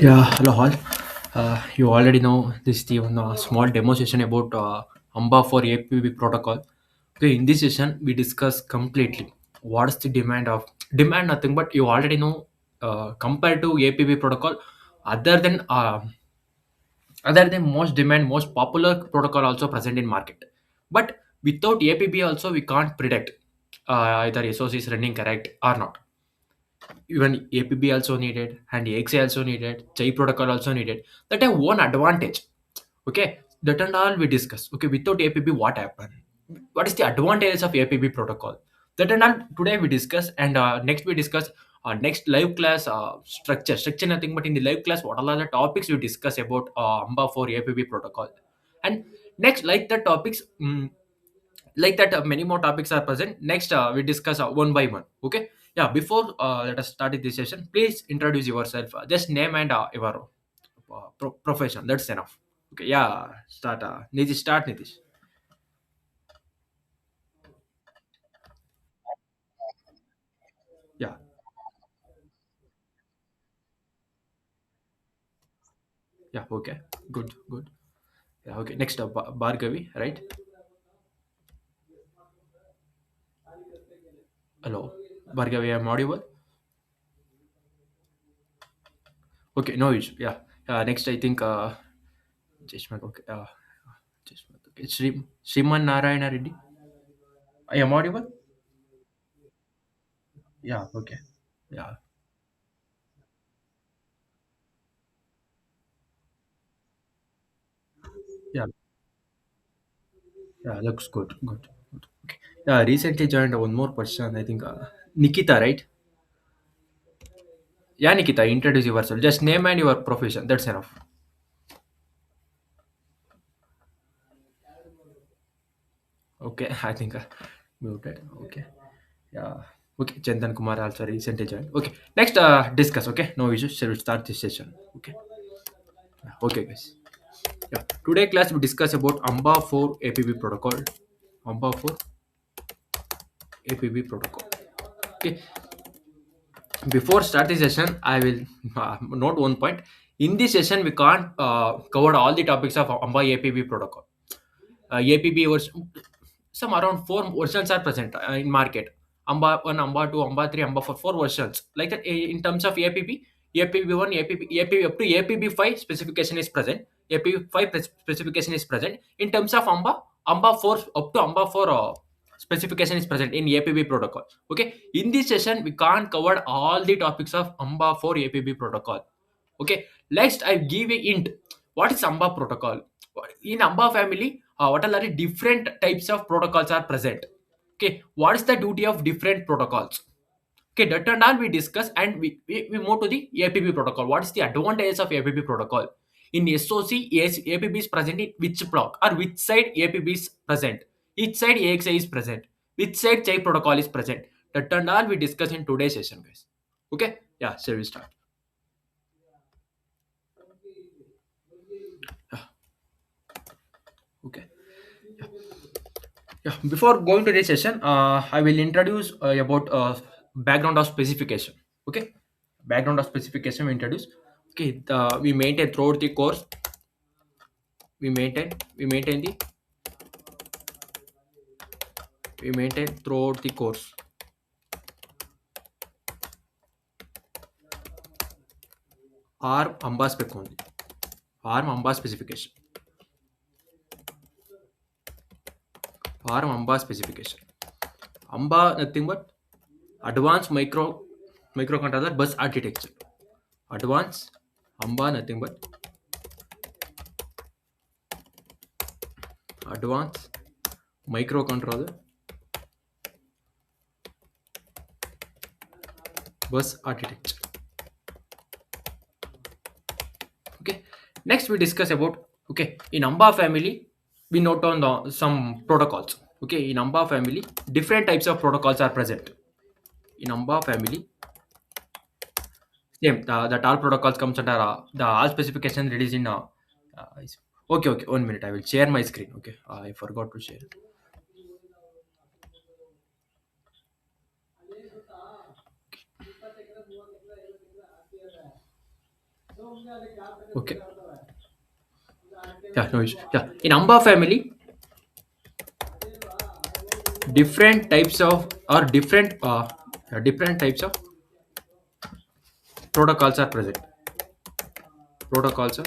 Yeah, hello all. You already know this is the one small demo session about AMBA4 APB protocol. Okay, in this session we discuss completely what is the demand nothing but you already know compared to APB protocol other than uh, most demand most popular protocol also present in market. But without APB also we can't predict either SOC is running correct or not. Even APB also needed and AXA also needed, Chai protocol also needed. That have one advantage. Okay, that and all we discuss. Okay, without APB, what happened? What is the advantages of APB protocol? That and all today we discuss, and next we discuss next live class structure nothing but in the live class what are the topics we discuss about AMBA4 APB protocol, and next like the topics. Like that many more topics are present next we discuss one by one. Okay, yeah, before let us start this session, please introduce yourself, just name and your profession, that's enough. Okay, yeah, start Nitish, start Nitish. Yeah, yeah, okay, good, good. Yeah, okay, next Bhargavi, right? Hello, Bhargavi, I'm audible? Okay, no issue. Yeah, next I think Jeshman, okay, Jeshman, okay, Shriman Narayana Reddy, I am audible. Yeah, okay, yeah, yeah. Yeah, looks good. Good. Good. Okay. Yeah, recently joined one more person. I think Nikita, right? Yeah, Nikita, introduce yourself. Just name and your profession. That's enough. Okay, I think muted. Okay. Yeah. Okay, Chandan Kumar also recently joined. Okay, next discuss. Okay, no issues. Shall we start this session? Okay. Yeah, okay, guys. Yeah. Today class we discuss about AMBA4 APB protocol. AMBA4 APB protocol. Okay. Before start the session, I will note one point. In this session, we can't cover all the topics of AMBA APB protocol. APB was some around four versions are present in market. AMBA 1, AMBA 2, AMBA 3, AMBA 4, four versions. Like that in terms of APB, APB 1, APB up to APB 5 specification is present. APB 5 specification is present. In terms of AMBA, AMBA 4 up to AMBA 4 specification is present in APB protocol. Okay, in this session we can't cover all the topics of AMBA 4 APB protocol. Okay, next I give a hint. What is AMBA protocol? In AMBA family, what are the different types of protocols are present? Okay, what is the duty of different protocols? Okay, that and all we discuss, and we move to the APB protocol. What is the advantages of APB protocol? In SOC, APB is present in which block or which side APB is present? Each side AXI is present. Which side Chai protocol is present? That and all we discuss in today's session, guys. Okay, yeah, shall we start? Yeah, okay. Yeah, before going to this session, I will introduce about background of specification. Okay, background of specification we introduce. Okay, we maintain throughout the course. We maintain the we maintain throughout the course. ARM AMBA spec only. ARM AMBA specification. ARM AMBA specification. AMBA nothing but advanced microcontroller bus architecture. Advanced AMBA nothing but advanced microcontroller bus architecture. Okay, next we discuss about, okay, in AMBA family we note on some protocols. Okay, in AMBA family different types of protocols are present. In AMBA family, same that all protocols comes under the all specification released in okay, okay, 1 minute, I will share my screen. Okay, I forgot to share. Okay. Yeah, no issue. Yeah, in AMBA family, different types of or different types of protocols are present. Protocols are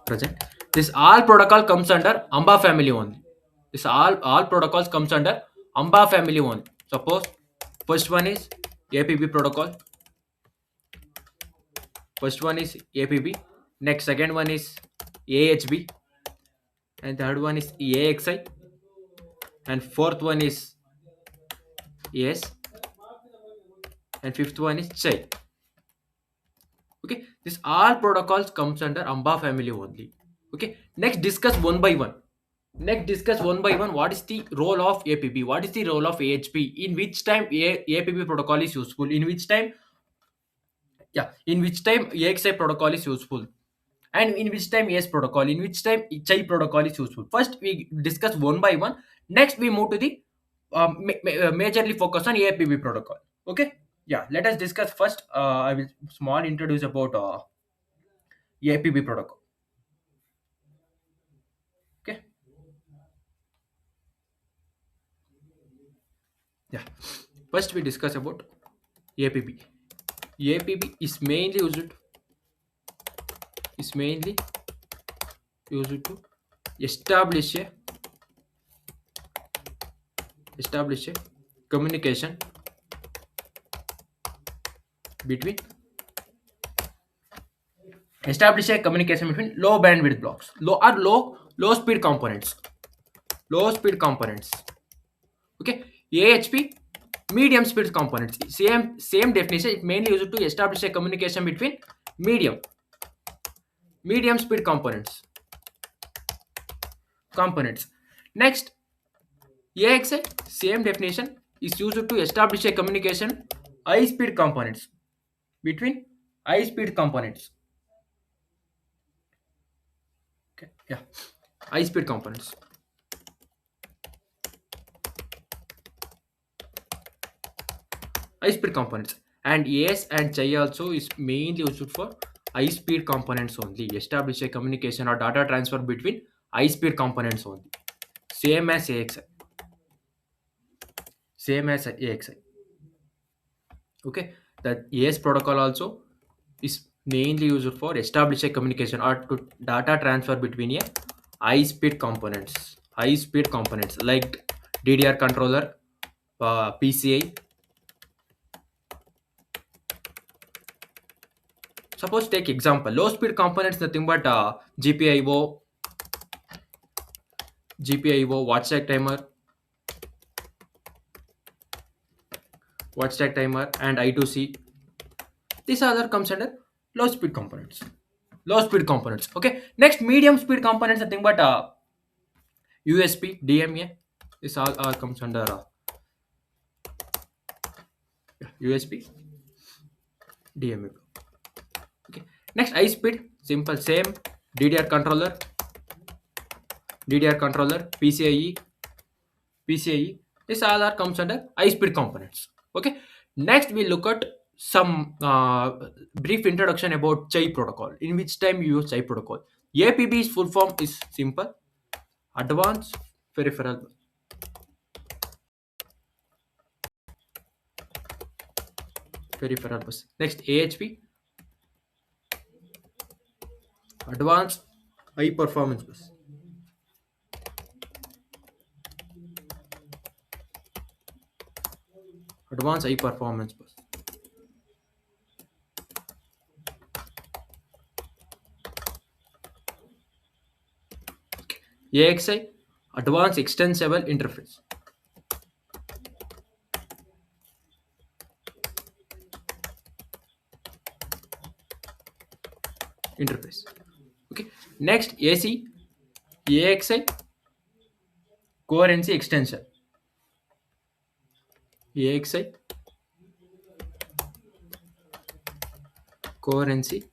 present. This all protocol comes under AMBA family only. This all protocols comes under AMBA family only. Suppose first one is APB protocol. First one is APB. Next second one is AHB, and third one is AXI, and fourth one is AS, and fifth one is CHI. Okay, this all protocols comes under AMBA family only. Okay, next discuss one by one. Next discuss one by one what is the role of APB, what is the role of AHP, in which time APB protocol is useful, in which time, yeah, in which time AXI protocol is useful, and in which time AS protocol, in which time CHI protocol is useful. First we discuss one by one. Next we move to the majorly focus on APB protocol. Okay, yeah, let us discuss first. I will small introduce about APB protocol. Okay, yeah, first we discuss about APB. APB is mainly used to establish a establish a communication between low bandwidth blocks, low speed components, low speed components. Okay, AHP, medium speed components. Same definition. It mainly used to establish a communication between medium medium speed components. Next, AXI, same definition, is used to establish a communication high speed components between high speed components. Okay, yeah, high speed components. High speed components, and AS and CHI also is mainly used for high speed components only. Establish a communication or data transfer between high speed components only. Same as AXI. Same as AXI. Okay, that AS protocol also is mainly used for establish a communication or to data transfer between a high speed components like DDR controller, PCI. Suppose take example, low speed components nothing but GPIO, watch stack timer, and I2C. These other comes under low speed components. Low speed components. Okay. Next, medium speed components nothing but USB, DMA. This all comes under USB, DMA. Okay. Next, high speed, simple, same DDR controller, PCIe. This all are comes under high speed components. Okay. Next, we look at some brief introduction about CHI protocol. In which time you use CHI protocol? APB's full form is simple, advanced peripheral bus. Next, AHP, advanced high performance bus. Advanced high performance bus. AXI, advanced extensible interface. Okay. Next, AC, AXI, coherency extension. AXI, coherency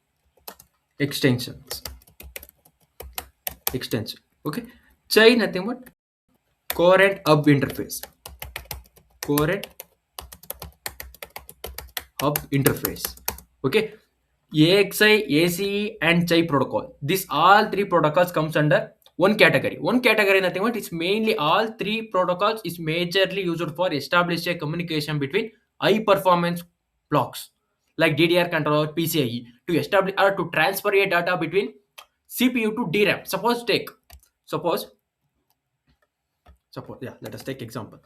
extensions. Extension. Okay. CHI nothing but coherent hub interface. Coherent hub interface. Okay. AXI, ACE, and CHI protocol. These all three protocols comes under one category. One category nothing but it's mainly all three protocols is majorly used for establish a communication between high performance blocks like DDR controller, PCIe to establish or to transfer a data between CPU to DRAM. Suppose suppose yeah, let us take example.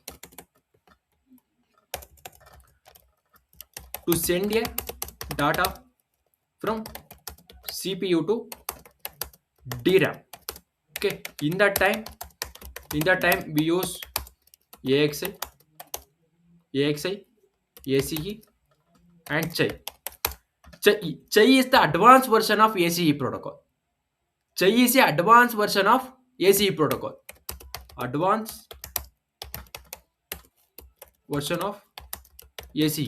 To send a data from CPU to DRAM. Okay, in that time we use AXI, AXI, ACE, and CHI. CHI is the advanced version of ACE protocol. CHI is the advanced version of ACE protocol. Advanced version of ACE.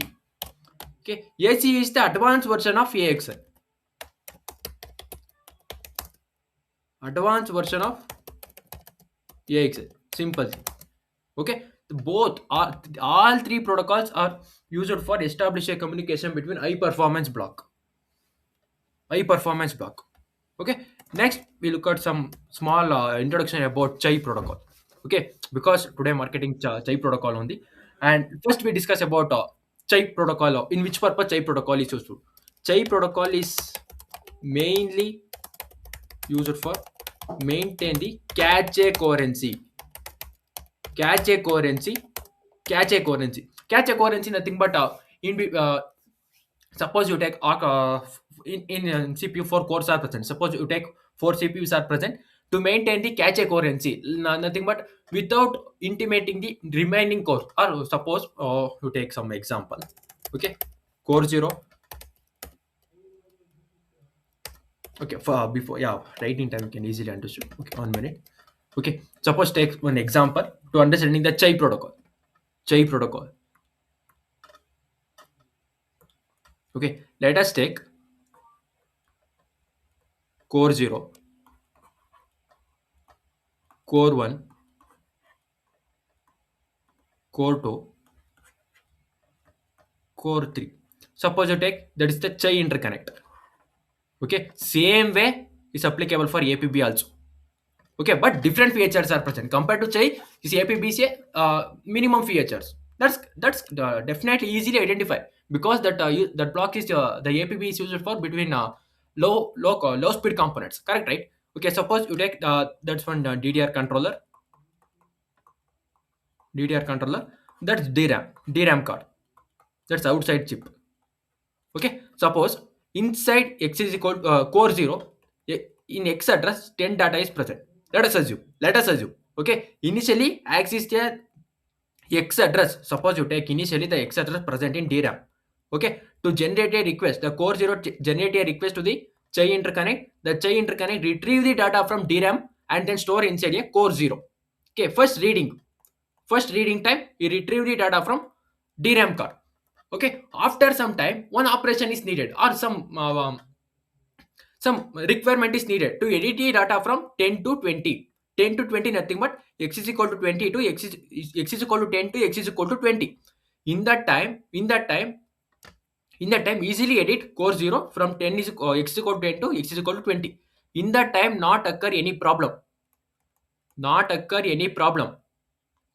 Okay, ACE is the advanced version of AXI. Advanced version of AXI. Simple. Okay, both are all three protocols are used for establish a communication between high performance block. Okay, next we look at some small introduction about chai protocol. Okay, because today marketing chai protocol only, and first we discuss about chai protocol, in which purpose chai protocol is useful. Chai protocol is mainly used for maintain the cache coherency cache coherency nothing but suppose you take in CPU 4 cores are present. Suppose you take 4 CPUs are present to maintain the cache coherency. Nothing but without intimating the remaining cores. Or suppose you take some example. Okay, core 0. Okay, for before yeah, writing time you can easily understand. Okay, 1 minute. Okay, suppose take one example to understanding the chai protocol. Chai protocol. Okay, let us take core 0, core 1, core 2, core 3. Suppose you take that is the chai interconnect. Okay, same way is applicable for APB also. Okay, but different features are present compared to chai. This APB is a minimum features. That's definitely easily identify because that block is the APB is used for between low speed components. Correct, right? Okay, suppose you take that's one DDR controller. That's DRAM card. That's outside chip. Okay, suppose inside x is equal core 0, in x address 10 data is present. Let us assume. Okay, initially x is the x address. Suppose you take initially the x address present in DRAM. Okay, to generate a request, the core 0 generate a request to the chai interconnect. The chai interconnect retrieve the data from DRAM and then store inside a core 0. Okay, first reading time you retrieve the data from DRAM card. Okay, after some time one operation is needed or some requirement is needed to edit the data from 10 to 20. 10 to 20 nothing but x is equal to 20 to x is equal to 10 to x is equal to 20. In that time easily edit core 0 from 10 is x is equal to 10 to x is equal to 20. In that time not occur any problem.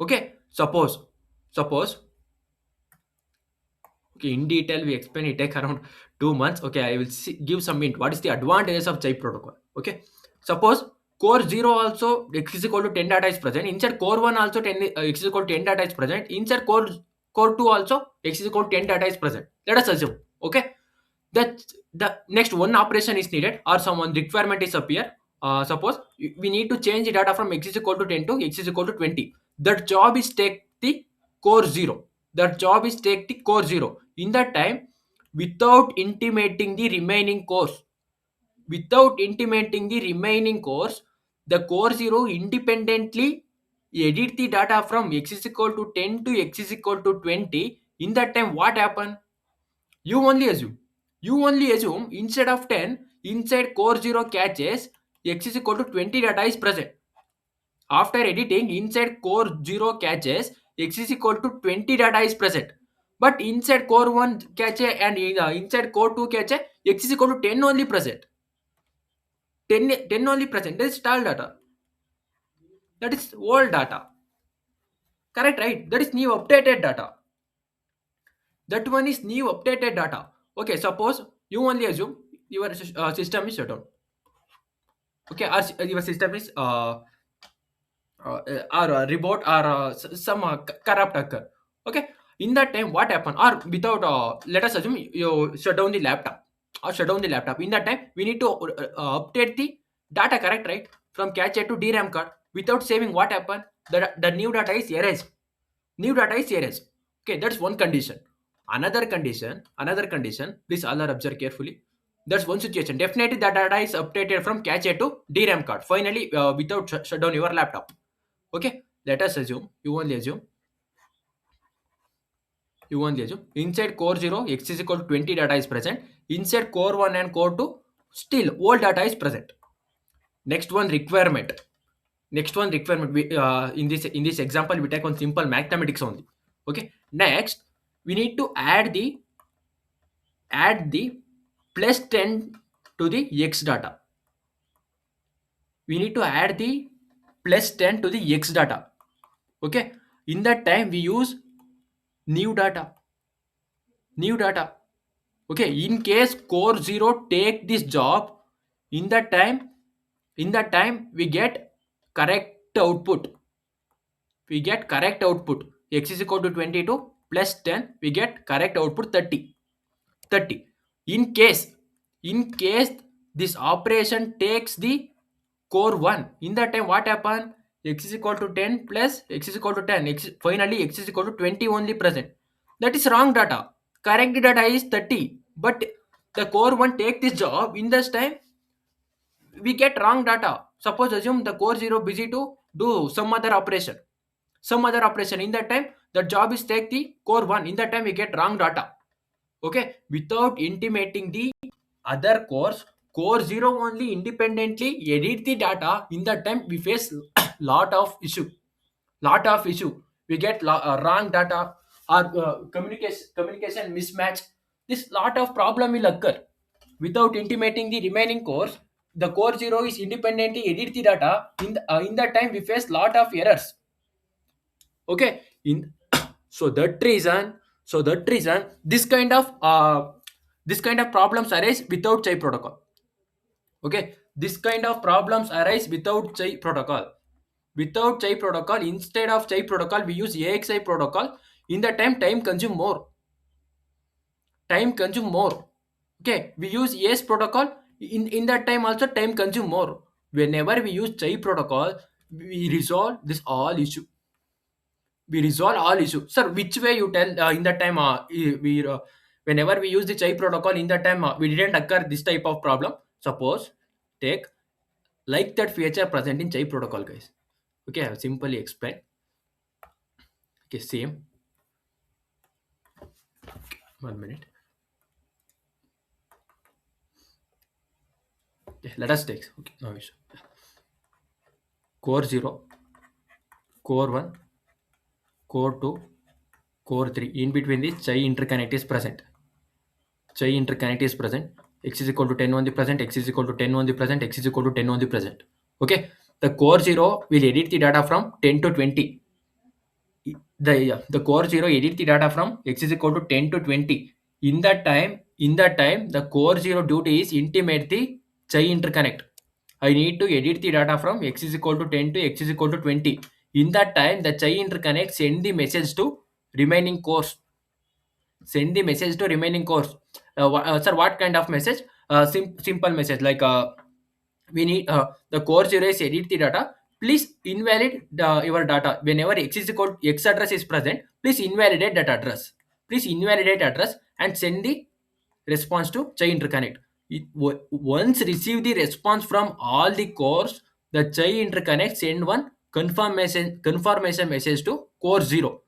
Okay, suppose okay, in detail we explain it take around 2 months. Okay, I will give some hint. What is the advantages of chip protocol? Okay, suppose core 0 also x is equal to 10 data is present. Inside core 1 also 10 x is equal to 10 data is present. Inside core 2 also x is equal to 10 data is present. Let us assume. Okay, that the next one operation is needed or someone requirement is appear. Suppose we need to change the data from x is equal to 10 to x is equal to 20. That job is take the core 0. That job is take the core 0. In that time, without intimating the remaining cores, the core 0 independently edit the data from x is equal to 10 to x is equal to 20. In that time, what happen? You only assume. Instead of 10, inside core 0 caches, x is equal to 20 data is present. After editing, inside core 0 caches, x is equal to 20 data is present. But inside core 1 cache and inside core 2 cache, x is equal to 10 only present. 10 only present. That is stale data. That is old data. Correct, right? That is new updated data. That one is new updated data. Okay, suppose you only assume your system is shut down. Okay, your system is or reboot or some corrupt occur. Okay, in that time what happen, or without let us assume you shut down the laptop or shut down the laptop. In that time we need to update the data, correct, right, from cache to DRAM card. Without saving, what happen, the new data is erased. New data is erased. Okay, that's one condition. Another condition, please all are observe carefully. That's one situation. Definitely the data is updated from cache to DRAM card finally, without shut down your laptop. Okay, let us assume, you only assume inside core 0 x is equal to 20 data is present. Inside core 1 and core 2 still old data is present. Next one requirement, in this example we take on simple mathematics only. Okay, next we need to add the plus 10 to the x data. We need to add the plus 10 to the x data. Okay, in that time we use new data. Okay, in case core 0 take this job, in that time we get correct output. X is equal to 22 plus 10, we get correct output 30. In case this operation takes the core 1, in that time what happen, x is equal to 10 plus x is equal to 10, finally x is equal to 20 only present. That is wrong data. Correct data is 30, but the core 1 take this job. In this time we get wrong data. Suppose assume the core 0 busy to do some other operation. In that time the job is take the core 1. In that time we get wrong data. Okay, without intimating the other cores, core 0 only independently edit the data. In that time we face lot of issue. We get wrong data or communication mismatch. This lot of problem will occur. Without intimating the remaining cores, the core 0 is independently edit the data. In that time we face lot of errors. Okay, in so that reason this kind of problems arise without chai protocol. Okay, this kind of problems arise without chai protocol. Without chai protocol, instead of chai protocol we use AXI protocol. In the time consume more. Okay, we use AS protocol. In that time also time consume more. Whenever we use chai protocol, we resolve this all issue. Sir, which way you tell, in that time, we whenever we use the chai protocol, in that time we didn't occur this type of problem. Suppose take like that feature present in chai protocol, guys. Okay, I have simply explained. Okay, same. 1 minute. Okay, let us take. Okay, no issue. Core 0, core 1, core 2, core 3. In between this chai interconnect is present. X is equal to 10 on the present, x is equal to 10 on the present, x is equal to 10 on the present. Okay, the core 0 will edit the data from 10 to 20. The core 0 edit the data from x is equal to 10 to 20. In that time the core 0 duty is intimate the chai interconnect. I need to edit the data from x is equal to 10 to x is equal to 20. In that time the chai interconnect send the message to remaining cores. Sir, what kind of message? Simple message like, we need, the core 0 is edit the data. Please invalid your data. Whenever x address is present, please invalidate that address. And send the response to chai interconnect. Once receive the response from all the cores, the chai interconnect send one confirmation message to core 0.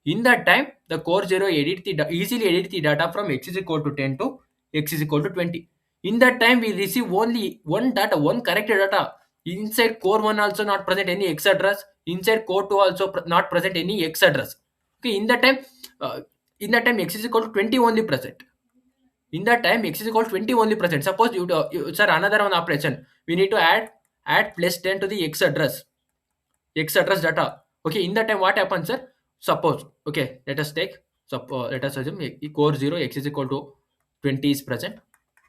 In that time the core 0 easily edit the data from x is equal to 10 to x is equal to 20. In that time we receive only one corrected data. Inside core 1 also not present any x address. Inside core 2 also not present any x address. Okay, in that time, uh, in that time x is equal to 20 only present. In that time x is equal to 20 only present. Suppose sir, another one operation, we need to add plus 10 to the x address data. Okay, in that time what happens, sir? Suppose, okay, let us take, let us assume core 0 x is equal to 20 is present.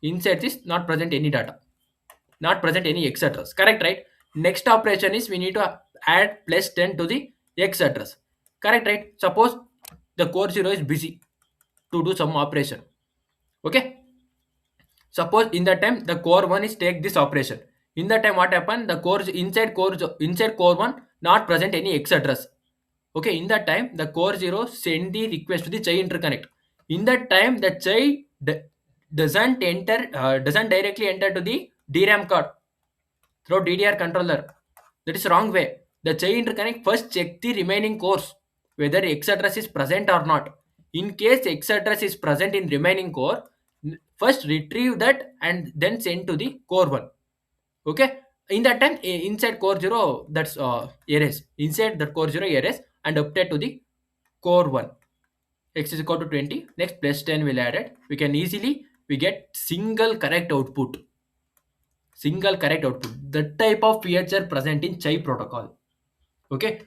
Inside this not present any data, not present any x address, correct, right? Next operation is we need to add plus 10 to the x address, correct, right? Suppose the core 0 is busy to do some operation. Okay, suppose in that time the core 1 is take this operation. In that time what happen, the core inside core 1 not present any x address. Okay, in that time the core 0 send the request to the chai interconnect. In that time the chai doesn't directly enter to the DRAM card through DDR controller. That is wrong way. The chai interconnect first check the remaining cores whether X address is present or not. In case X address is present in remaining core, first retrieve that and then send to the core 1. Okay. In that time, inside core 0, that's erase. Inside that core 0 erase and update to the core 1. X is equal to 20. Next plus 10 will add it. We can easily we get single correct output. Single correct output. That type of feature present in chai protocol. Okay.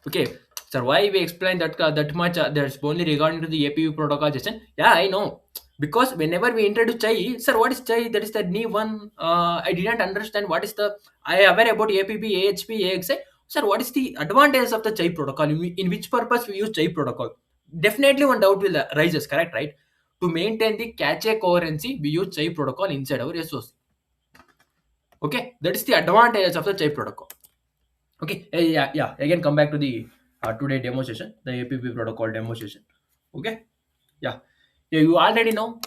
Okay, sir, why we explain that much, that's only regarding to the APU protocol session. Yeah, I know, because whenever we introduce chai, sir, what is chai? That is the new one. I didn't understand what is the, I aware about APB, AHP, AXI. Sir, what is the advantage of the chai protocol? In which purpose we use chai protocol? Definitely one doubt will arises, correct, right? To maintain the cache coherency, we use chai protocol inside our SOC. Okay, that is the advantage of the chai protocol. Okay, yeah. Again, come back to the today demo session, the APP protocol demo session. Okay, yeah. Yeah, you already know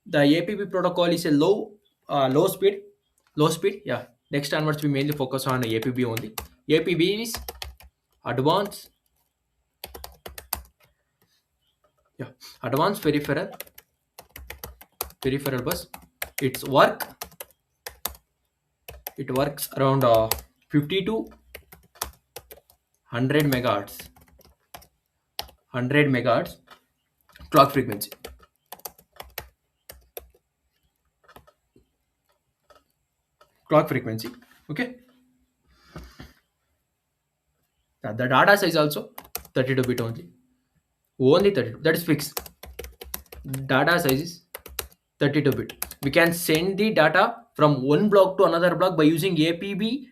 the APP protocol is a low speed, low speed. Yeah. Next onwards, we mainly focus on APB only. APB is advanced, yeah, advanced peripheral bus. It works around 50 to 100 megahertz, 100 megahertz clock frequency. Clock frequency. Okay. The data size also 32 bit only. Only 32. That is fixed. Data size is 32 bit. We can send the data from one block to another block by using APB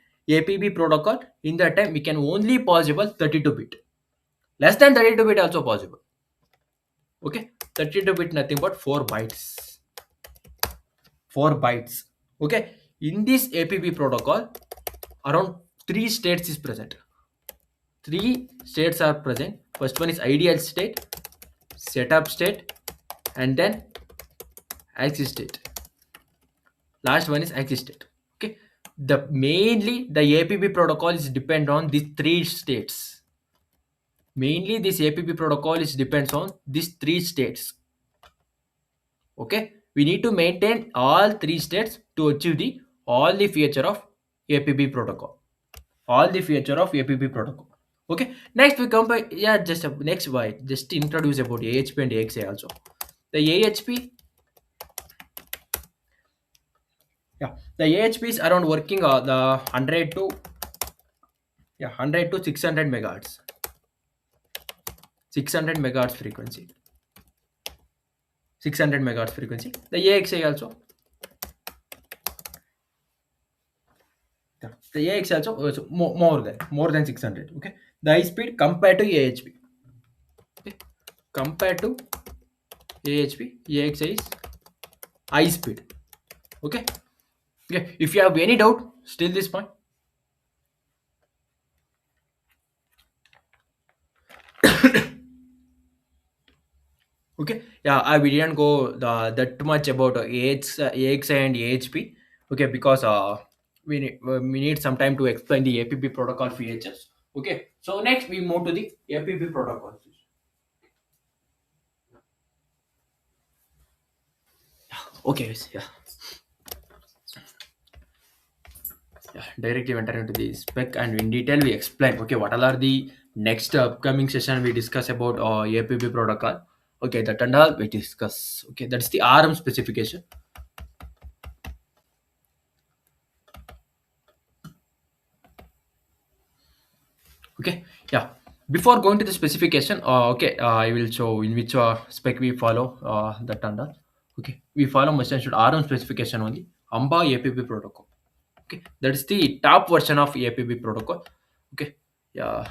protocol. In that time, we can only possible 32 bit. Less than 32 bit also possible. Okay, 32 bit nothing but 4 bytes. 4 bytes. Okay, in this APB protocol, around 3 states is present. 3 states are present. First one is ideal state, setup state, and then axis state. Last one is axis state. Okay, the mainly the APB protocol is depend on these 3 states. Mainly this APB protocol is depends on these 3 states. Okay, we need to maintain all 3 states to achieve the all the feature of APB protocol. All the feature of APB protocol. Okay, next we come by, yeah, just next why just introduce about AHP and AXA also. The AHP, yeah, the AHP is around working the 100 to, yeah, 100 to 600 megahertz, 600 megahertz frequency, 600 megahertz frequency. The AXA also, yeah, the AXA also more than 600. Okay, the high speed compared to AHP. Okay, compared to AHP, AXA is high speed. Okay. Okay, if you have any doubt, still this point. Okay, yeah, we didn't go that much about AX and AHP. Okay, because we need some time to explain the APP protocol features. Okay, so next we move to the APP protocol. Okay, yes, yeah, directly enter into the spec and in detail we explain. Okay, what all are the next upcoming session we discuss about APP protocol. Okay, that and all we discuss. Okay, that's the RM specification. Okay, yeah. Before going to the specification, okay, I will show in which spec we follow that and all. Okay, we follow must and should RM specification only. AMBA APB protocol. Okay, that is the top version of APB protocol. Okay, yeah.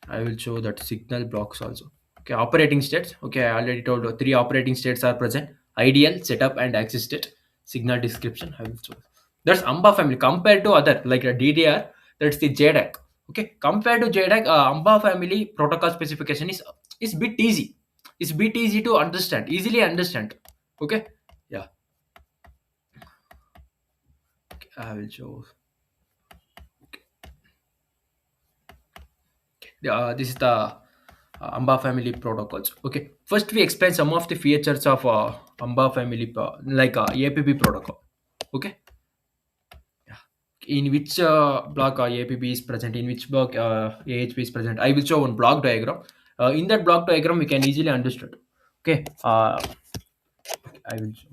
I will show that signal blocks also. Okay, operating states. Okay, I already told you three operating states are present: ideal, setup, and access state. Signal description. I will show. That's AMBA family compared to other like a DDR. That's the JDAC. Okay, compared to JDAC, AMBA family protocol specification is bit easy. It's bit easy to understand, easily understand. Okay, yeah. Okay, I will show. This is the AMBA family protocols. Okay, first we explain some of the features of AMBA family like APB protocol. Okay, yeah. In which block APB is present, in which block AHP is present. I will show one block diagram. In that block diagram, we can easily understand. Okay, I will show.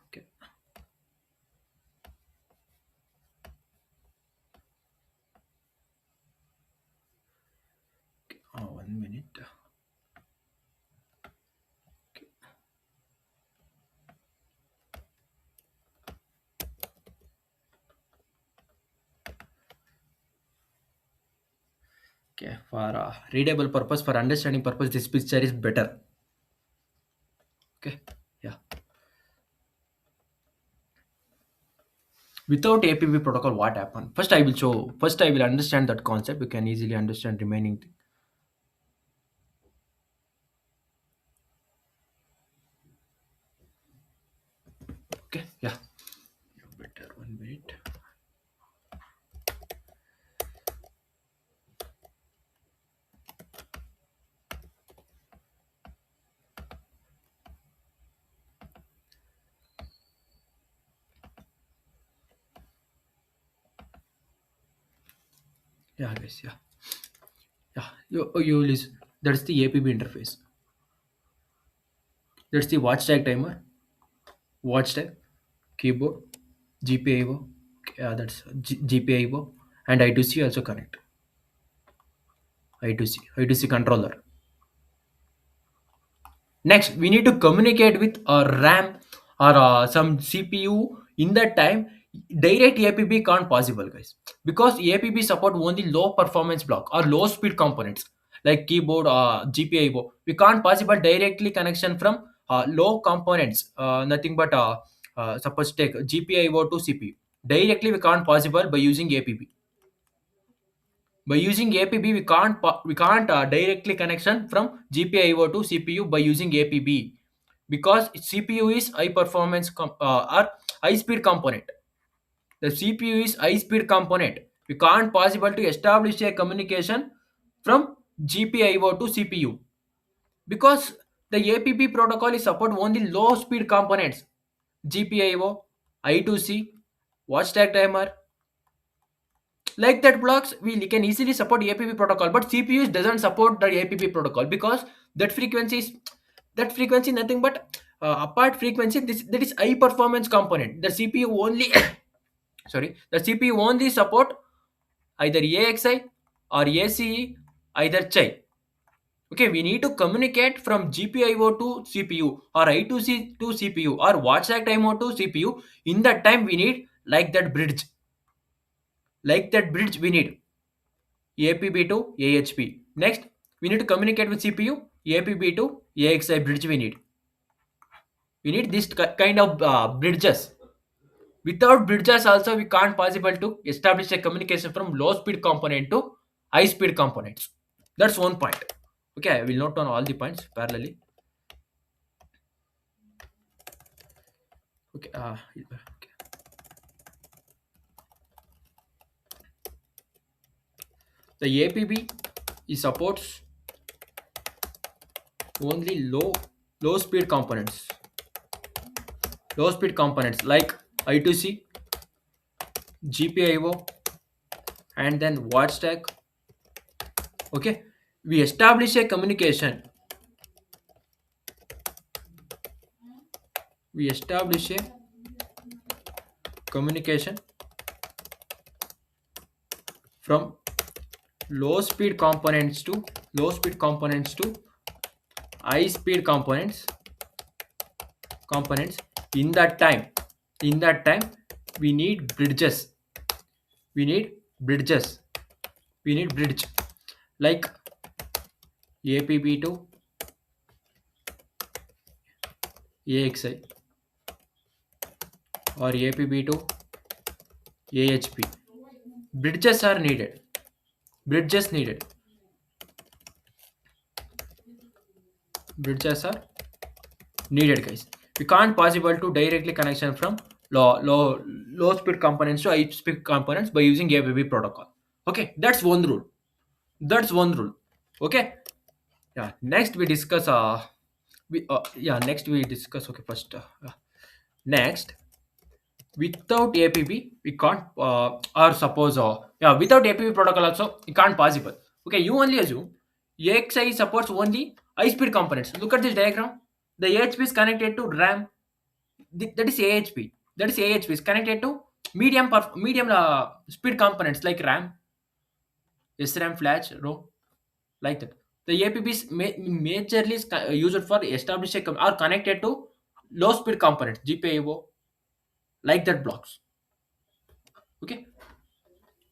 Okay, okay. 1 minute. Okay, okay. For readable purpose, for understanding purpose, this picture is better. Okay, yeah. Without APB protocol, what happened? First, I will show. First, I will understand that concept. You can easily understand remaining thing. Okay, yeah. Better 1 minute. Yeah, guys. Yeah, yeah. You listen. That's the APB interface. That's the watch tag timer, watch tag, keyboard, GPIO. Yeah, that's GPIO, and I2C also connect. I2C controller. Next, we need to communicate with a RAM or some CPU in that time. Direct APB can't possible, guys, because APB support only low performance block or low speed components like keyboard, GPIO. We can't possible directly connection from low components. Nothing but suppose take GPIO to CPU. Directly we can't possible by using APB. By using APB, we can't directly connection from GPIO to CPU by using APB because CPU is high performance or high speed component. The CPU is high speed component. We can't possible to establish a communication from GPIO to CPU because the APB protocol is support only low speed components. GPIO, I2C, watch tag timer, like that blocks we can easily support APB protocol, but CPUs doesn't support the APB protocol because that frequency nothing but apart frequency, that is high performance component. The CPU only sorry, the CPU only support either AXI or ACE, either chai. Okay, we need to communicate from GPIO to CPU or I2C to CPU or watch timer to CPU. In that time we need like that bridge we need APB to AHP. Next, we need to communicate with CPU, APB to AXI bridge we need. We need this kind of bridges. Without bridges also we can't possible to establish a communication from low speed component to high speed components. That's one point. Okay, I will note down all the points parallelly. Okay, okay. The APB it supports only low speed components. Low speed components like I2C, GPIO, and then watch tag. Okay, we establish a communication. We establish a communication from low speed components to low speed components to high speed components. In that time we need bridges. We need bridges. We need bridge like APB to AXI or APB to AHP. Bridges are needed. Bridges needed. Bridges are needed, guys. We can't possible to directly connection from low speed components to high speed components by using APB protocol. Okay, that's one rule. That's one rule. Okay. Yeah. Next we discuss. Next we discuss. Okay. First. Next, without APB we can't. Or suppose. Without APB protocol also it can't possible. Okay. You only assume AXI supports only high speed components. Look at this diagram. The AHP is connected to RAM. That is AHP. That is AHP is connected to medium speed components like RAM, SRAM, flash, ROM, like that. The APB is majorly is used for establishing or connected to low speed components, GPIO, like that blocks. Okay.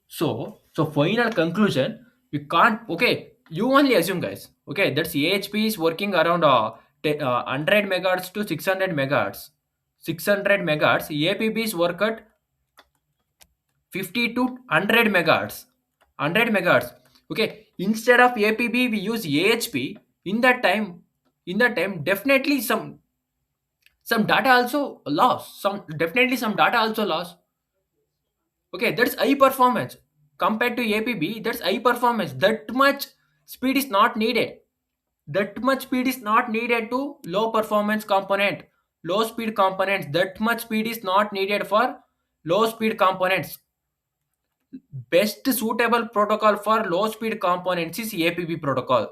So final conclusion, we can't. Okay, you only assume, guys. Okay, that's AHP is working around 100 megahertz to 600 megahertz. 600 megahertz. APB is work at 50 to 100 megahertz. 100 megahertz. Okay, instead of APB we use AHP. In that time definitely some data also lost. Some data also lost. Okay, that's high performance compared to APB. That's high performance. That much speed is not needed. That much speed is not needed to low performance component. Low speed components. That much speed is not needed for low speed components. Best suitable protocol for low speed components is APB protocol.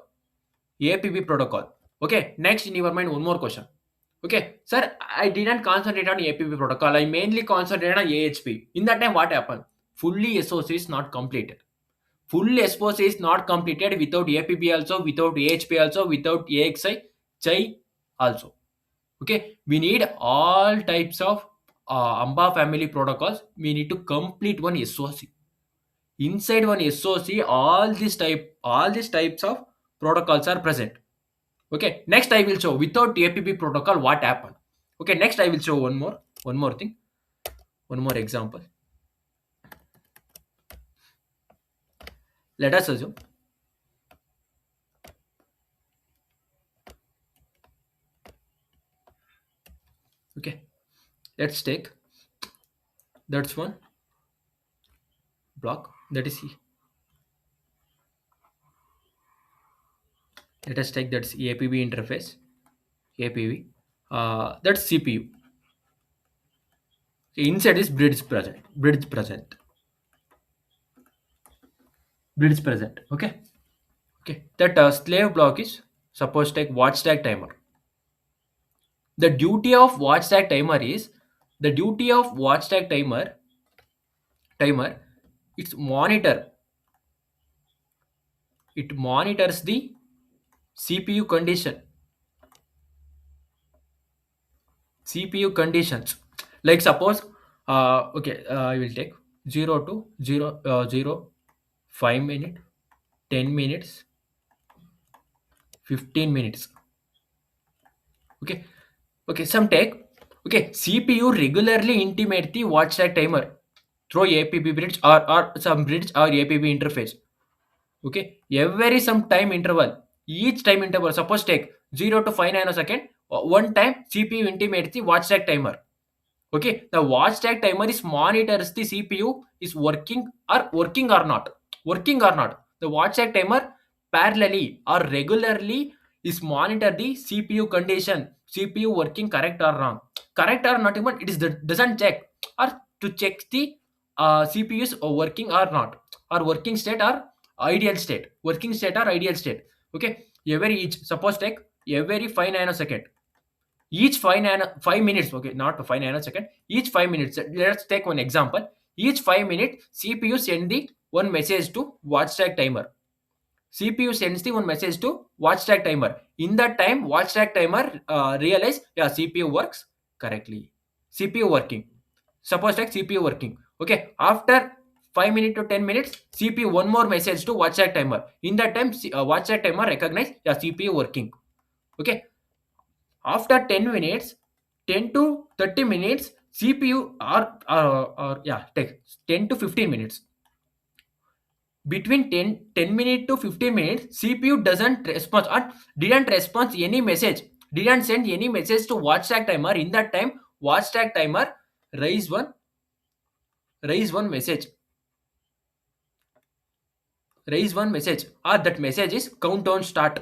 APB protocol. Okay, next in your mind, one more question. Okay, sir, I didn't concentrate on APB protocol. I mainly concentrated on AHP. In that time, what happened? Fully SOC is not completed. Full SOC is not completed without APB also, without AHP also, without AXI, CHI also. Okay, we need all types of AMBA family protocols. We need to complete one SOC. Inside one SOC, all these types of protocols are present. Okay, next I will show without APB protocol what happened. Okay, next I will show one more thing, one more example. Let us assume. Okay, let's take that's one block that is let us take that's APB interface. APB, that's CPU. Inside is bridge present. Okay, okay, that slave block is suppose take watch tag timer. The duty of watch tag timer is the duty of watch tag timer. It's monitor. It monitors the CPU condition. CPU conditions. Like suppose, I will take 0 to 0, 0, 5 minutes, 10 minutes, 15 minutes. Okay, okay, some take. Okay, CPU regularly intimate the watch tag timer through APB bridge or some bridge or APB interface. Okay, every some time interval, each time interval, suppose take 0 to 5 nanosecond, one time CPU intimates the watch tag timer. Okay, the watch tag timer is monitors the CPU is working or not. Working or not. The watch tag timer parallelly or regularly is monitor the CPU condition. CPU working correct or wrong. Correct or not even it is doesn't check or to check the CPUs are working or not, or working state or ideal state, working state or ideal state. Okay, every each, suppose take every 5 nanosecond, each 5 minutes, okay, not 5 nanosecond, each 5 minutes, let's take one example. Each 5 minutes CPU send the one message to watch tag timer. CPU sends the one message to watch tag timer. In that time, watch tag timer realize, yeah, CPU works correctly. CPU working. Suppose like CPU working. Okay, after 5 minutes to 10 minutes, CPU one more message to watch tag timer. In that time, watch tag timer recognize, yeah, CPU working. Okay, after 10 minutes, 10 to 30 minutes, CPU or yeah, take 10 to 15 minutes, between 10 minutes to 15 minutes, CPU doesn't respond or didn't respond any message, didn't send any message to watch tag timer. In that time, watch tag timer raise one raise one message raise one message, or that message is countdown start.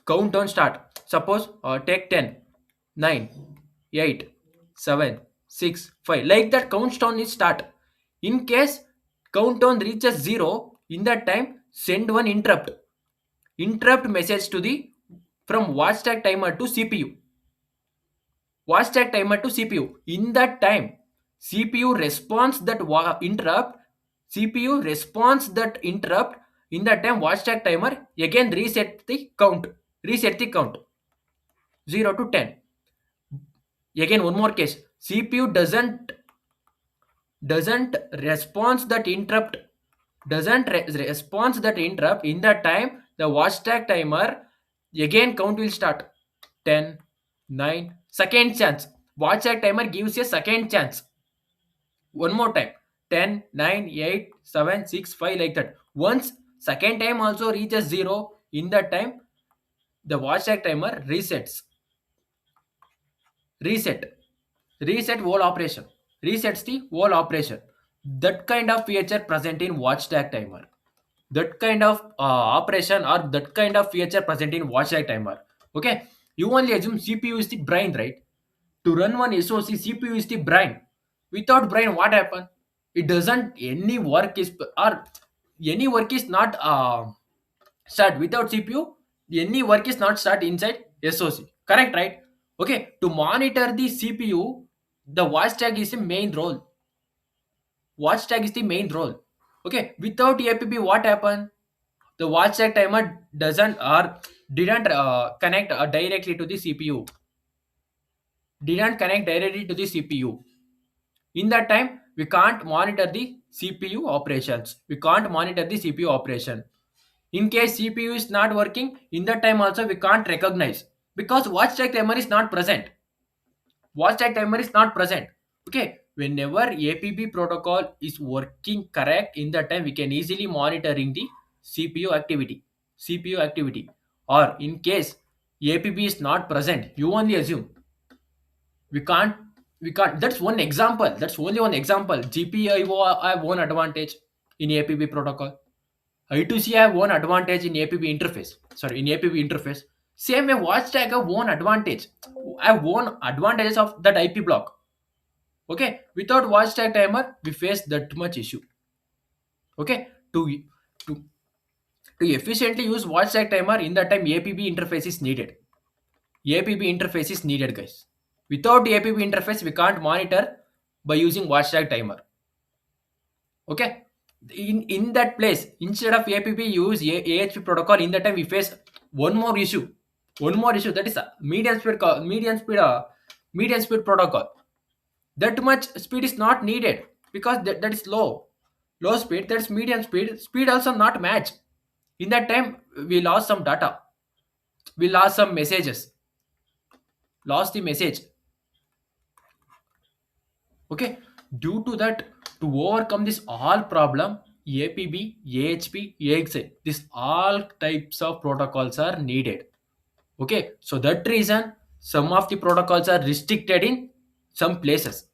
Countdown start. Suppose take 10, 9, 8, 7, 6, 5, like that countdown is start. In case countdown reaches 0, in that time send one interrupt message to the, from watch tag timer to CPU. Watch tag timer to CPU. In that time, CPU responds that interrupt. CPU responds that interrupt. In that time, watch tag timer again reset the count. Reset the count 0 to 10. Again, one more case. CPU doesn't response that interrupt, response that interrupt. In that time, the watch tag timer again count will start 10, 9, second chance. Watch tag timer gives a second chance. One more time, 10, 9, 8, 7, 6, 5, like that. Once second time also reaches 0, in that time the watch tag timer reset reset whole operation, resets the whole operation. That kind of feature present in watch tag timer, that kind of operation or that kind of feature present in watch tag timer. Okay, you only assume CPU is the brain, right? To run one SoC, CPU is the brain. Without brain, what happen? It doesn't any work is, or any work is not start without CPU. Any work is not start inside SoC. Correct, right? Okay, to monitor the CPU, the watch tag is the main role. Watch tag is the main role. Okay, without APB, what happened? The watch tag timer doesn't or didn't connect directly to the CPU. Didn't connect directly to the CPU. In that time, we can't monitor the CPU operations. We can't monitor the CPU operation. In case CPU is not working, in that time also we can't recognize, because watch tag timer is not present. Watch tag timer is not present. Okay, whenever APB protocol is working correct, in that time we can easily monitoring the CPU activity. CPU activity. Or in case APB is not present, you only assume. We can't That's one example. That's only one example. GPIO have one advantage in APB protocol. I2C have one advantage in APB interface. Sorry, in APB interface. Same way, watch tag have one advantage. I have one advantages of that IP block. Okay, without watch tag timer, we face that much issue. Okay, to to efficiently use watch tag timer, in that time APB interface is needed. APB interface is needed, guys. Without APB interface, we can't monitor by using watch tag timer. Okay, in that place, instead of APB, use AHP protocol. In that time, we face one more issue. One more issue, that is medium speed protocol. That much speed is not needed, because that is low speed. That's medium speed also not match. In that time, we lost some data, we lost some messages, lost the message. Okay, due to that, to overcome this all problem, APB, AHP, AXA, this all types of protocols are needed. Okay, so that reason some of the protocols are restricted in some places.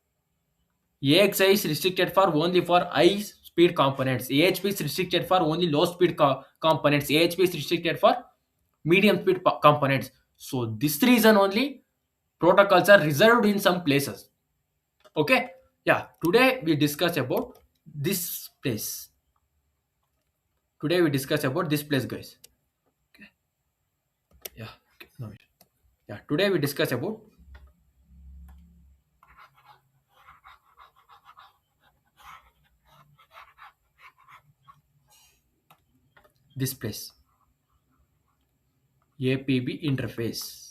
AXI is restricted for only for high speed components. AHP is restricted for only low speed components. AHP is restricted for medium speed components. So this reason only protocols are reserved in some places. Okay. Yeah, today we discuss about this place. Today we discuss about this place, guys. Okay. Yeah. Okay. No, wait. Yeah. Today we discuss about this place. APB interface.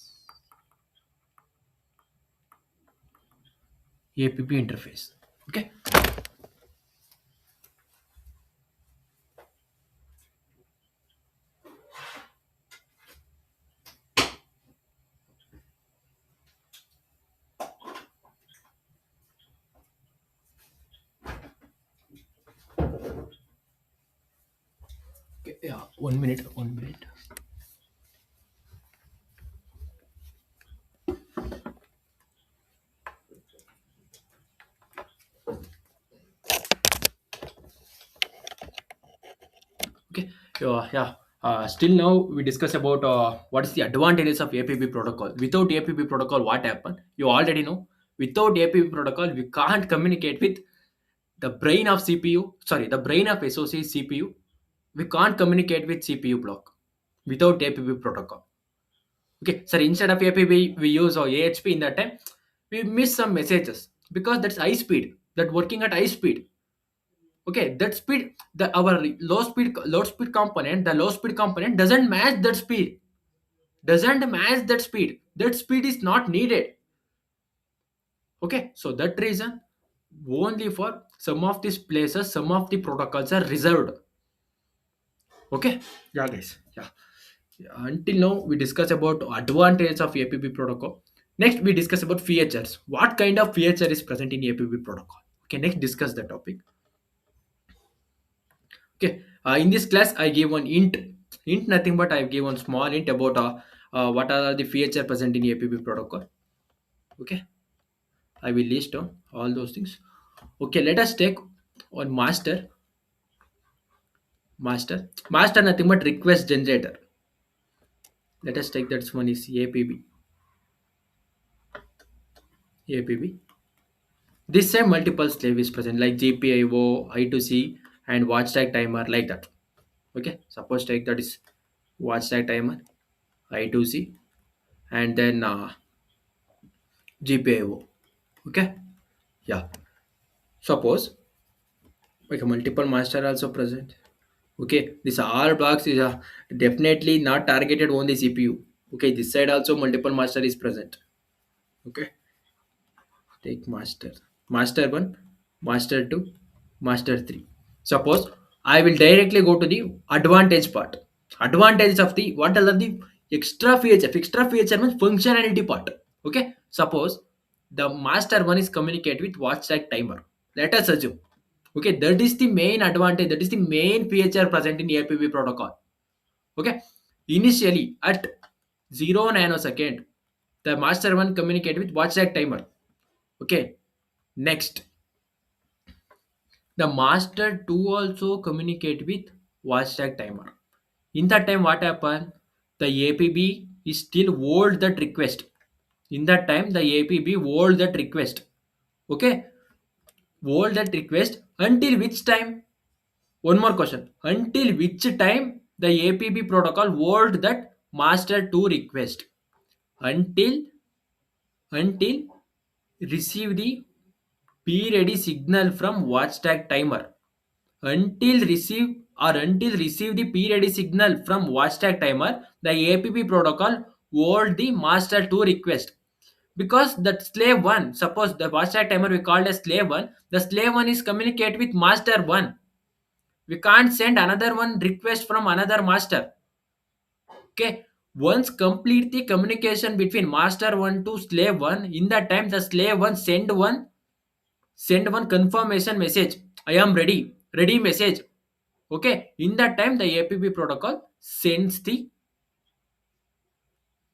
APB interface. Okay. Okay. Yeah. 1 minute. 1 minute. Okay. Yeah. Still now we discuss about what is the advantages of APB protocol. Without APB protocol, what happened? You already know. Without APB protocol, we can't communicate with the brain of CPU. Sorry, the brain of SoC CPU. We can't communicate with CPU block without APB protocol. Okay, sir. Instead of APB, we use our AHP. In that time, we miss some messages because that's high speed. That working at high speed. Okay, that speed, the our low speed component, the low speed component doesn't match that speed. Doesn't match that speed. That speed is not needed. Okay, so that reason only for some of these places, some of the protocols are reserved. Okay, yeah, guys. Yeah. Yeah, until now, we discuss about advantages of APB protocol. Next, we discuss about features. What kind of feature is present in APB protocol? Okay, next discuss the topic. Okay, in this class, I gave one int. Int nothing but I gave one small int about what are the feature present in APB protocol. Okay, I will list down all those things. Okay, let us take on master nothing but request generator. Let us take that one is APB. This same multiple slave is present like GPIO, I2C, and watch tag timer like that. Okay, suppose take that is watch tag timer, I2C, and then GPIO. Okay, yeah. Suppose like a multiple master also present. Okay, this all blocks is definitely not targeted on the CPU. Okay, this side also multiple master is present. Okay, take master 1, master 2, master 3. Suppose I will directly go to the advantage part. Advantage of the what are the extra feature means functionality part. Okay, suppose the master 1 is communicate with watch tag timer. Let us assume. Okay, that is the main advantage, that is the main feature present in APB protocol. Okay, initially at 0 nanosecond the master 1 communicate with watch tag timer. Okay, next the master 2 also communicate with watch tag timer. In that time, what happened? The APB is still hold that request. In that time, the APB hold that request. Okay, hold that request until which time? One more question. Until which time the APB protocol hold that master 2 request? Until until receive the P ready signal from watch tag timer. Until receive the P-ready signal from watchtag timer, the APP protocol hold the master 2 request. Because the slave 1, suppose the watchtag timer we called as slave 1, the slave 1 is communicate with master 1. We can't send another one request from another master. Okay. Once complete the communication between master 1 to slave 1, in that time the slave 1 send one confirmation message. I am ready. Ready message. Okay, in that time the APP protocol sends the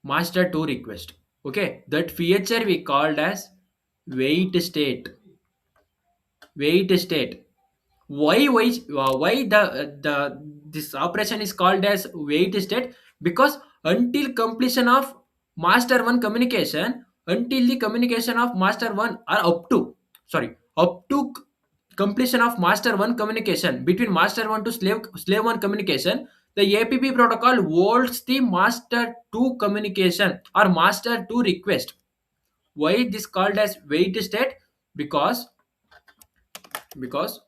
master to request. Okay, that feature we called as wait state. Wait state. Why the this operation is called as wait state? Because until completion of master 1 communication, until the communication of master 1 are up to, sorry, up to completion of master 1 communication between master 1 to slave 1 communication, the APB protocol holds the master 2 communication or master 2 request. Why this called as wait state? Because because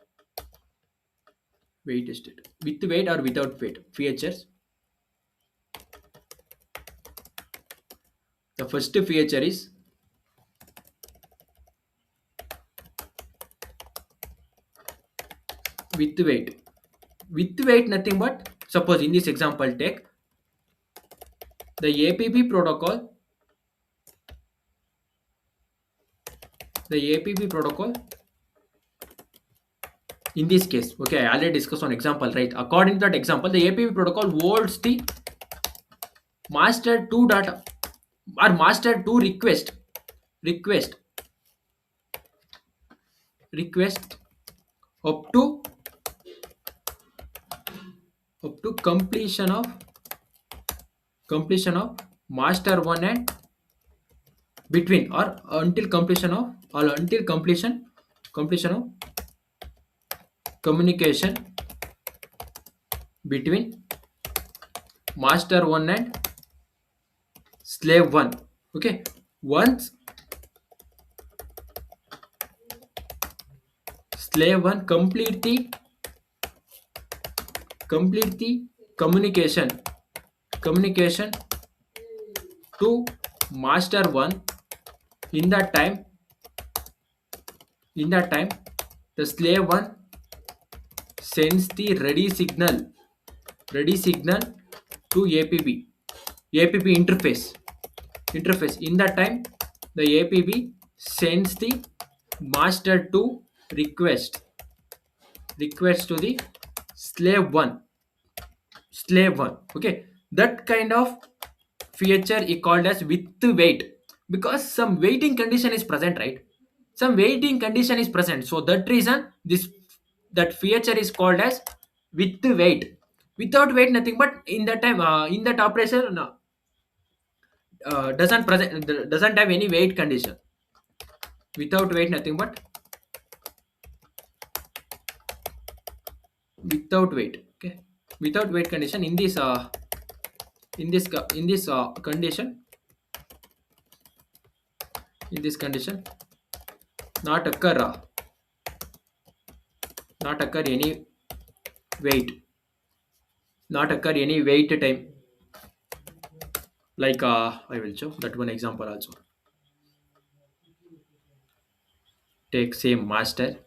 wait state, with wait or without wait features. The first feature is with wait. With wait nothing but, suppose in this example take the APB protocol, the APB protocol in this case, okay, I already discussed one example, right? According to that example, the APB protocol holds the master 2 data or master 2 request request up to completion of master 1 and between or until completion of or until completion of communication between master 1 and slave 1. Okay, once slave 1 complete the communication to master 1, in that time the slave 1 sends the ready signal to APB interface. In that time the APB sends the master 2 request to the slave 1. Okay, that kind of feature is called as with wait, because some waiting condition is present, right? Some waiting condition is present, so that reason this that feature is called as with wait. Without wait nothing but in that time, in that operation, doesn't have any wait condition. Without wait nothing but without wait. Okay, without wait condition in this condition, not occur uh, not occur any wait not occur any wait time. Like I will show that one example also. Take same master,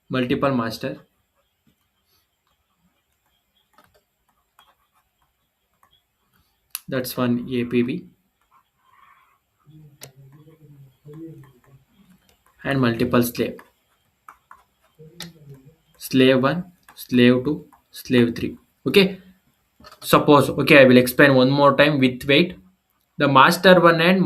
multiple master. That's one APB and multiple slave 1, slave 2, slave 3. Okay, suppose, okay, I will explain one more time with wait. The master 1 and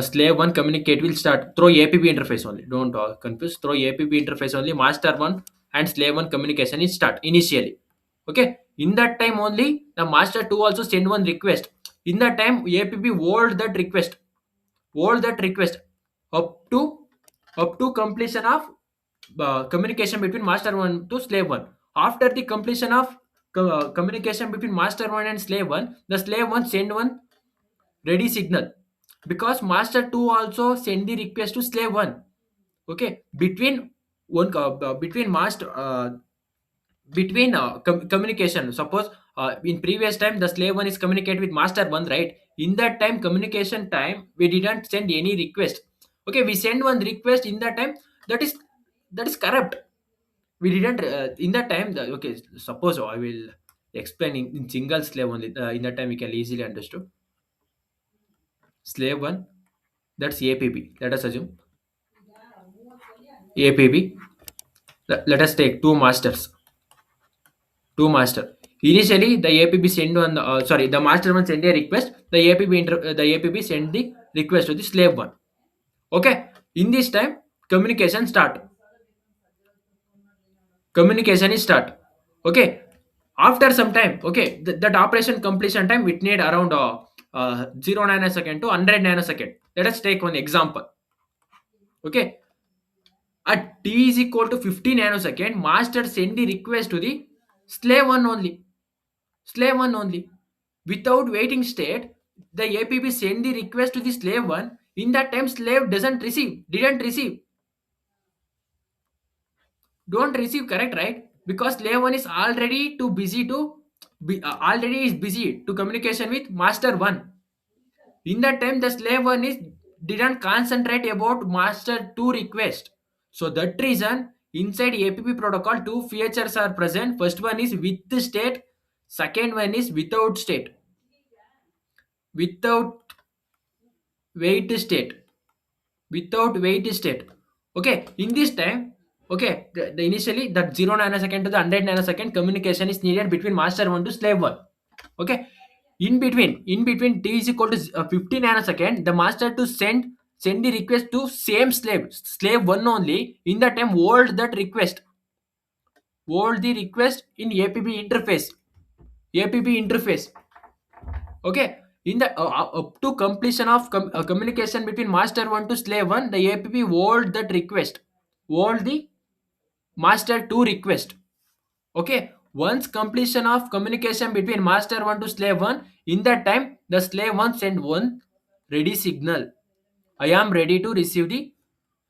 slave 1 communicate will start through APB interface only. Don't confuse, through APB interface only master 1 and slave 1 communication is start initially. Okay, in that time only the master 2 also send one request. In that time APB hold that request up to completion of communication between master 1 to slave 1. After the completion of communication between master 1 and slave 1, the slave 1 send one ready signal, because master 2 also send the request to slave 1. Okay, between master between communication, suppose in previous time the slave 1 is communicate with master 1, right? In that time communication time we didn't send any request. Okay, we send one request in that time, that is corrupt. We didn't in that time okay, suppose I will explain in single slave only. In that time we can easily understood. Slave 1, that's APB. Let us assume APB. Let us take two masters. Two master. Initially, the APB send one. Sorry, the master one send a request. The APB send the request to the slave 1. Okay. In this time, communication start. Communication is start. Okay. After some time, okay, that operation completion time it need around 0 nanosecond to 100 nanosecond. Let us take one example. Okay, At t is equal to 50 nanosecond, master send the request to the slave 1 only. Slave 1 only. Without waiting state, the APB send the request to the slave 1. In that time, slave didn't receive, don't receive, correct, right? Because slave 1 is already too busy to already is busy to communication with master 1. In that time, the slave 1 is didn't concentrate about master 2 request. So that reason, inside APP protocol, two features are present. First one is with state, second one is without state. Without wait state. Without wait state. Okay, in this time, okay, the initially that 0 nanosecond to the 100 nanosecond communication is needed between master 1 to slave 1. Okay, in between t is equal to 50 nanosecond, the master to send the request to same slave 1 only. In that time, hold the request in app interface. Okay, in the up to completion of communication between master 1 to slave 1, the app hold that request, hold the master 2 request. Okay, once completion of communication between master 1 to slave 1, in that time the slave 1 send one ready signal. I am ready to receive the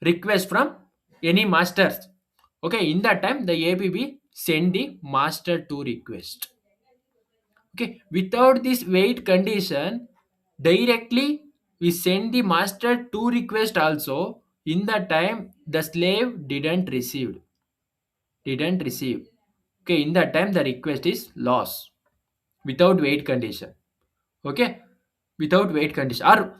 request from any masters. Okay, in that time the app send the master 2 request. Okay, without this wait condition, directly we send the master 2 request also. In that time the slave didn't receive. Okay, in that time the request is lost without wait condition. Okay, without wait condition, or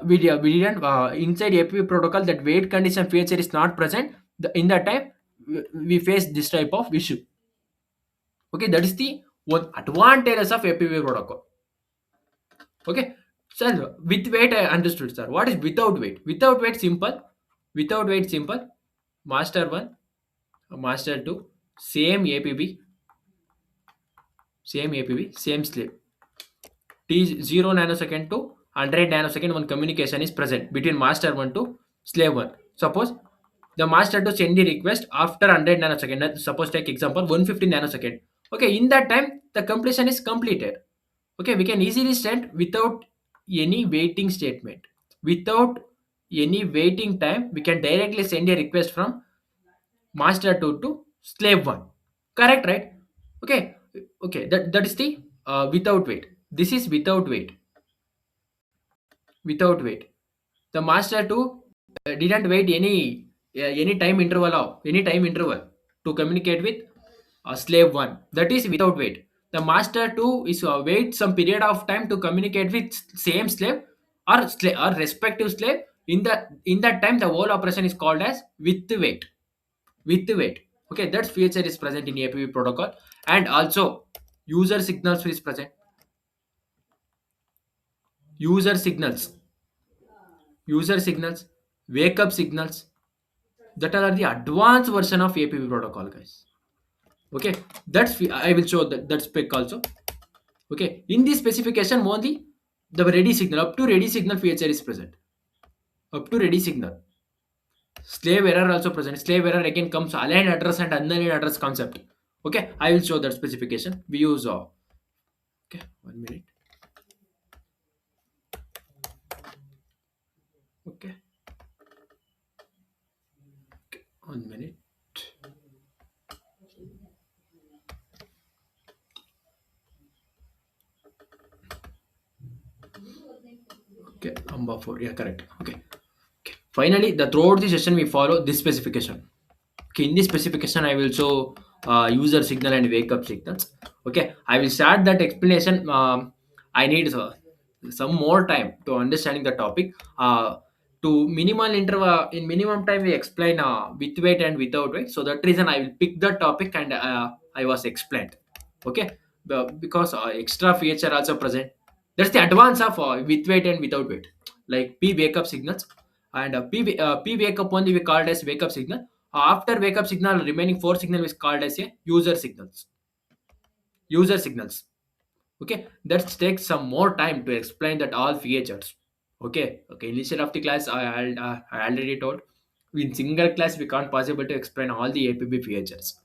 we didn't inside app protocol that wait condition feature is not present. In that time we face this type of issue. Okay, that is the one advantages of app protocol. Okay, sir, with wait I understood, sir. What is without wait? Without wait simple. Master 1, master 2, same app, same slave. T is 0 nanosecond to 100 nanosecond when communication is present between master 1 to slave 1. Suppose the master to send the request after 100 nanosecond. Suppose take example 150 nanosecond. Okay, in that time the completion is completed. Okay, we can easily send without any waiting statement. Without any waiting time, we can directly send a request from master 2 to slave 1. Correct, right? Okay, okay, that is the without wait. This is without wait. Without wait. The master 2 didn't wait any time interval to communicate with slave 1. That is without wait. The master 2 is wait some period of time to communicate with same slave or respective slave. In that time the whole operation is called as with wait. With wait. Okay, that feature is present in app protocol. And also user signals is present. User signals, user signals, wake up signals, that are the advanced version of app protocol, guys. Okay, I will show that spec also. Okay, in this specification only the ready signal, up to ready signal feature is present. Up to ready signal. Slave error also present. Slave error again comes aligned address and unaligned address concept. Okay, I will show that specification. We use okay, 1 minute. Okay, 1 minute. Okay, AMBA4, yeah, correct. Okay. Okay. Finally, throughout the session we follow this specification. Okay, in this specification I will show user signal and wake up signals. Okay, I will start that explanation. I need some more time to understanding the topic. To minimal interval in minimum time we explain with wait and without wait. So that reason I will pick the topic and I was explained. Okay, because extra feature also present. That's the advance of with wait and without wait. Like P wake up signals and P wake up only we called as wake up signal. After wake up signal, remaining four signal is called as a user signals. User signals. Okay, that takes some more time to explain that all features. Okay, okay. Initial of the class, I already told. In single class we can't possible to explain all the APB features.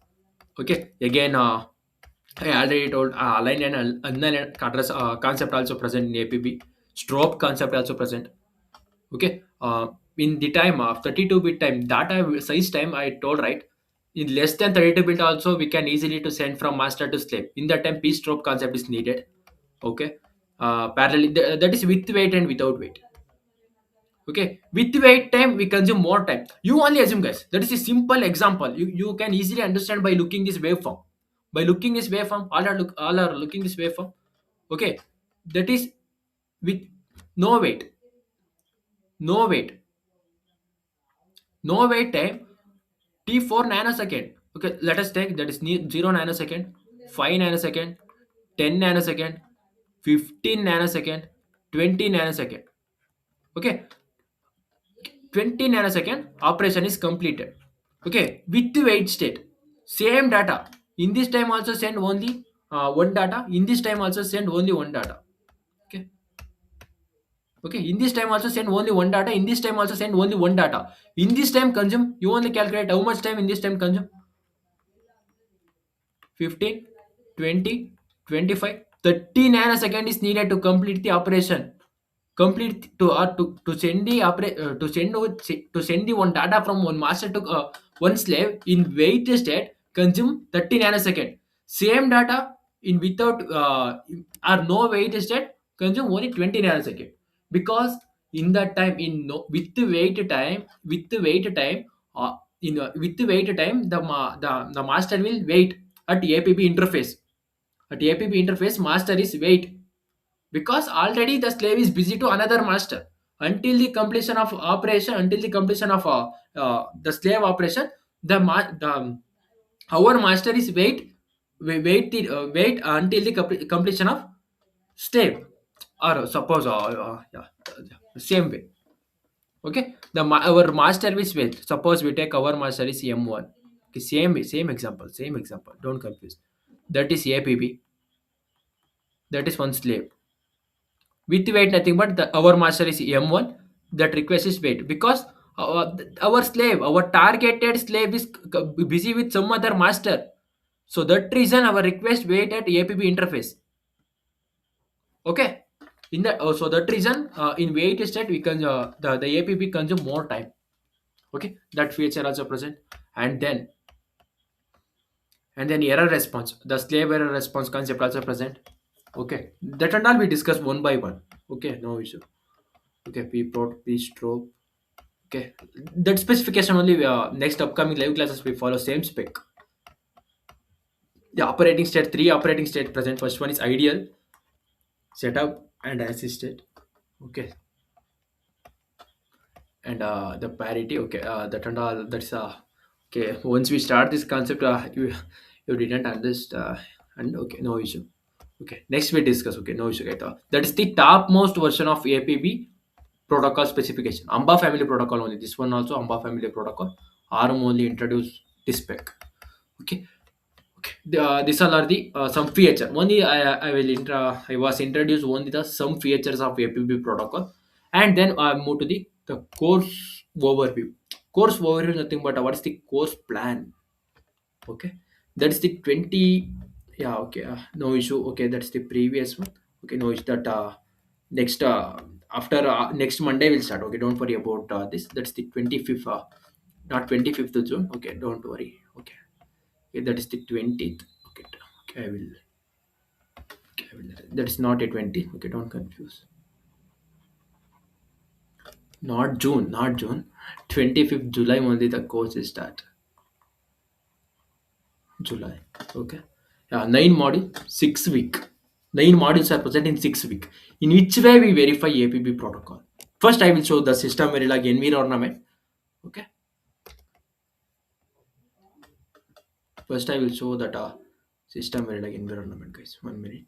Okay, again, I already told aligned and unaligned address concept also present in APB. Strobe concept also present. Okay, in the time of 32-bit time, data size time I told, right. In less than 32-bit also we can easily to send from master to slave. In that time, p strobe concept is needed. Okay, parallel, that is with weight and without weight. Okay, with wait time we consume more time. You only assume, guys. That is a simple example. You can easily understand by looking this waveform. By looking this waveform, all are looking this waveform. Okay, that is with no wait, no wait, no wait time. T4 nanosecond. Okay, let us take that is 0 nanosecond, 5 nanosecond, 10 nanosecond, 15 nanosecond, 20 nanosecond. Okay, 20 nanosecond operation is completed. Okay, with the wait state, same data. In this time also send only one data. In this time also send only one data. Okay, okay. In this time also send only one data. In this time also send only one data. In this time consume. You only calculate how much time in this time consume. 15, 20, 25, 30 nanosecond is needed to complete the operation. Complete to send the to send the one data from one master to one slave in wait state consume 30 nanosecond. Same data in without or no wait state consume only 20 nanosecond. Because in that time, in no with the wait time with the wait time, the master will wait at APB interface. At APB interface, master is wait, because already the slave is busy to another master. Until the completion of operation, until the completion of the slave operation, the our master is wait until the completion of slave. Or suppose yeah, same way. Okay, our master is wait. Suppose we take our master is M1. Okay, same example, same example, don't confuse. That is APB, that is one slave. With weight nothing but our master is M1, that request is wait, because our slave, our targeted slave is busy with some other master. So that reason our request wait at APB interface. Okay, in that so that reason in wait state we can the APB consume more time. Okay, that feature also present. And then and then error response, the slave error response concept also present. Okay, that and all we discuss one by one. Okay, no issue. Okay, p plot, p stroke. Okay, that specification only next upcoming live classes we follow same spec. The operating state, three operating state present. First one is ideal, setup, and assisted. Okay, and the parity. Okay, that and all. That's okay. Once we start this concept, you didn't understand. And okay, no issue. Okay, next we discuss. Okay, no issue. Right? That is the topmost version of APB protocol specification. AMBA family protocol only. This one also AMBA family protocol. ARM only introduced this spec. Okay. Okay. These all are the some feature. Only I was introduced only the some features of APB protocol, and then I move to the course overview. Course overview is nothing but what is the course plan. Okay, that's the 20. Yeah. Okay. No issue. Okay, that's the previous one. Okay, no issue. That next after next Monday we'll start. Okay, don't worry about this. That's the 25th. Not 25th of June. Okay, don't worry. Okay. Okay, that is the 20th. Okay, okay, I will. Okay, I will. That is not a 20. Okay, don't confuse. Not June. Not June. 25th July only the course is start. July. Okay. Yeah, 9 module, 6 week. 9 modules are present in 6 week. In which way we verify APB protocol? First, I will show the system Verilog environment. Okay. First, I will show that system Verilog environment, guys. 1 minute.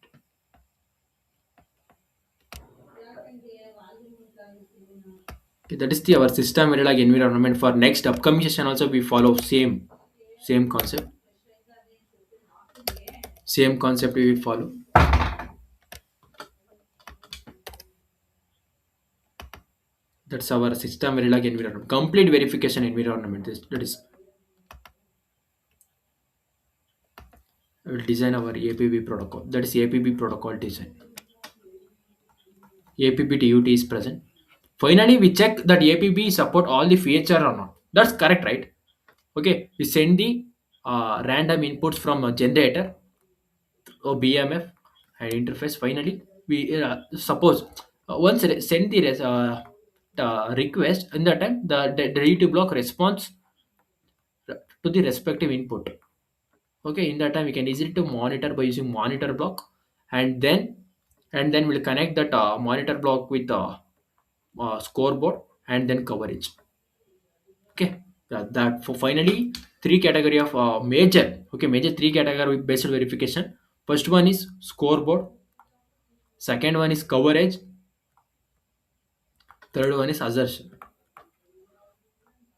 Okay, that is the our system Verilog environment. For next upcoming session, also we follow same concept. Same concept we will follow. That's our system Verilog environment. Complete verification environment. That is, I will design our APB protocol. That is APB protocol design. APB DUT is present. Finally, we check that APB support all the feature or not. That's correct, right? Okay, we send the random inputs from a generator or BMF and interface. Finally, we suppose once send the request, in that time the DUT block responds to the respective input. Okay, in that time we can easily to monitor by using monitor block, and then we'll connect that monitor block with scoreboard and then coverage. Okay, that for finally three category of major three category based verification. First one is scoreboard, second one is coverage, third one is assertion.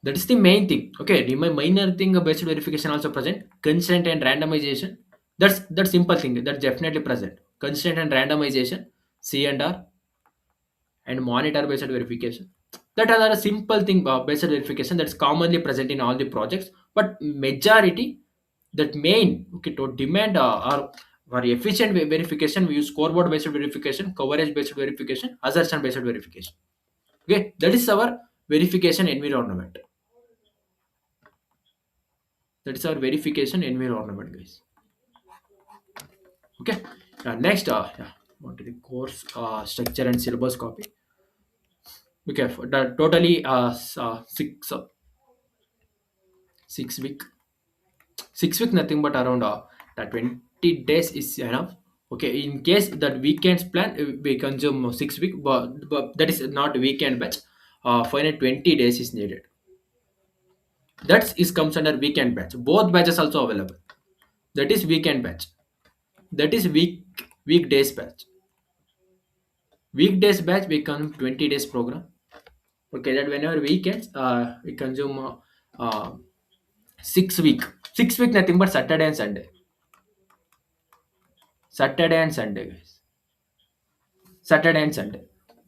That is the main thing. Okay, the minor thing of based verification also present. Consent and randomization. That's simple thing. That's definitely present. Consent and randomization, C&R, and monitor based verification. That are a simple thing based verification that's commonly present in all the projects. But majority, that main okay to demand or for efficient verification, we use scoreboard based verification, coverage based verification, assertion based verification. Okay, that is our verification environment. That is our verification environment, guys. Okay. Next, yeah, on to the course structure and syllabus copy. Okay, for the totally 6 week, 6 week nothing but around the 20 days is enough. Okay, in case that weekends plan, we consume 6 week, but that is not weekend batch. Final 20 days is needed. That is comes under weekend batch. Both batches also available. That is weekend batch. That is weekdays batch. Weekdays batch we come 20 days program. Okay, that whenever weekends we consume 6 week. 6 week nothing but Saturday and Sunday. Saturday and Sunday, guys. Saturday and Sunday.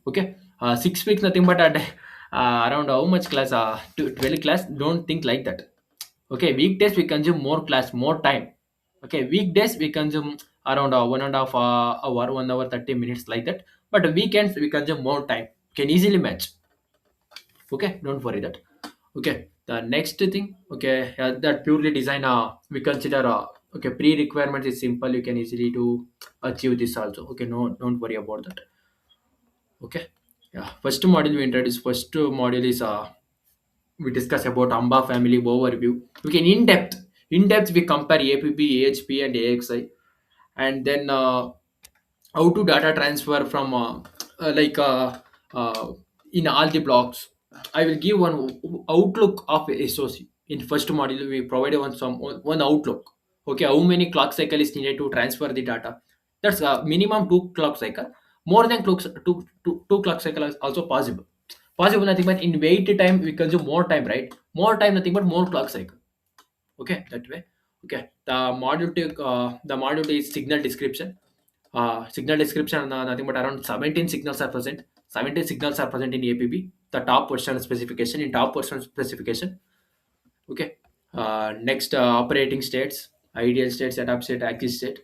Okay. 6 weeks nothing but a day, around how much class? 12 class. Don't think like that. Okay, weekdays we consume more class, more time. Okay, weekdays we consume around 1.5 hour, 1 hour 30 minutes like that. But weekends we consume more time. Can easily match. Okay, don't worry that. Okay, the next thing. Okay, that purely design. We consider. Okay, pre-requirement is simple. You can easily to achieve this also. Okay, no, don't worry about that. Okay, yeah. First module we introduce. First module is we discuss about AMBA family overview. We can in depth we compare APB, AHP, and AXI, and then how to data transfer from uh, in all the blocks. I will give one outlook of SOC. In first module we provided one outlook. Okay, how many clock cycle is needed to transfer the data? That's minimum two clock cycle. More than two clock cycle is also possible. Nothing but in wait time we consume more time, right? More time, nothing but more clock cycle. Okay, that way. Okay, the module is signal description. Signal description, nothing but around 17 signals are present. 17 signals are present in APB. The top version specification, in top version specification. Okay. Next, operating states, ideal state, setup state, active state.